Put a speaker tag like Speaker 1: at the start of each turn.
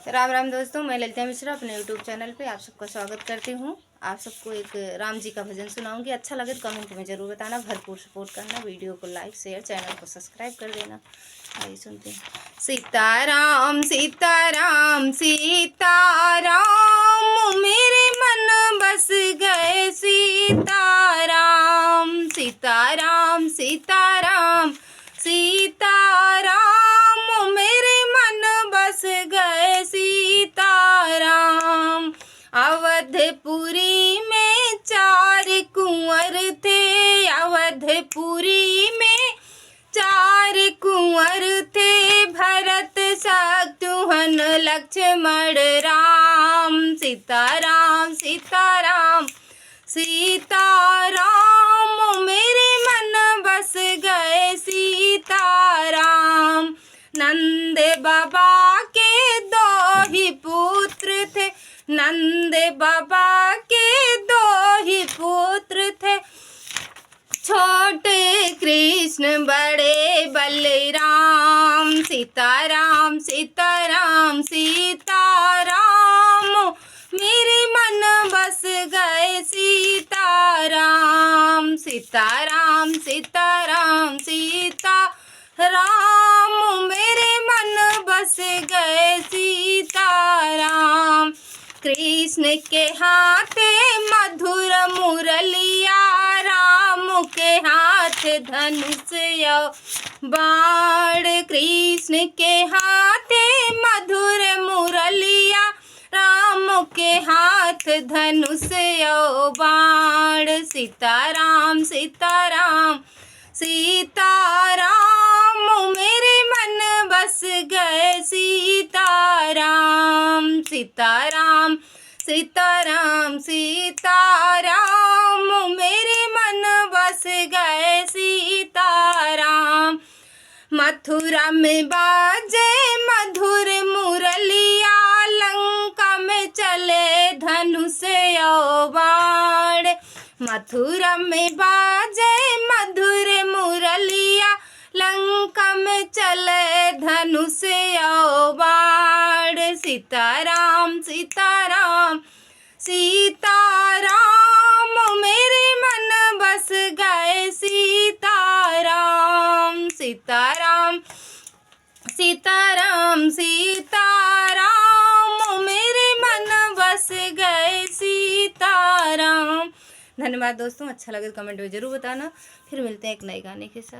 Speaker 1: राम राम दोस्तों, मैं ललिता मिश्रा अपने यूट्यूब चैनल पे आप सबका स्वागत करती हूँ। आप सबको एक राम जी का भजन सुनाऊंगी। अच्छा लगे तो कमेंट में ज़रूर बताना, भरपूर सपोर्ट करना, वीडियो को लाइक शेयर, चैनल को सब्सक्राइब कर देना। आइए सुनते हैं। सीताराम सीताराम सीताराम, मेरे मन बस गए सीताराम। सीताराम सीताराम सीताराम, मेरे मन बस गए सीताराम। अवधपुरी में 4 कुंवर थे, अवधपुरी में 4 कुंवर थे, भरत शत्रुघ्न लक्ष्मण राम। सीताराम सीताराम सीताराम, मेरे मन बस गए सीताराम। नंद बाबा के 2 ही पुत्र थे, नंद बाबा के 2 ही पुत्र थे, छोटे कृष्ण बड़े बलराम। सीताराम सीताराम सीताराम, मेरे मन बस गए सीताराम। सीताराम सीताराम सीताराम, मेरे मन बस गए सीताराम। कृष्ण के हाथे मधुर मुरलिया, राम के हाथ धनुष बाण। कृष्ण के हाथे मधुर मुरलिया, राम के हाथ धनुष बाण। सीताराम सीताराम सीताराम, मेरे मन बस गए सीताराम। सीताराम सीताराम सीताराम, मेरे मन बस गए सीताराम। मथुरा में बाजे मधुर मुरलिया, लंका में चले धनुष बाण। मथुरा में बाजे मधुर मुरलिया, लंका में चले धनुष बाण। सीताराम सीताराम सीताराम, मेरे मन बस गए सीताराम। सीताराम सीताराम सीताराम, मेरे मन बस गए सीताराम। धन्यवाद दोस्तों, अच्छा लगे तो कमेंट में ज़रूर बताना। फिर मिलते हैं एक नए गाने के साथ।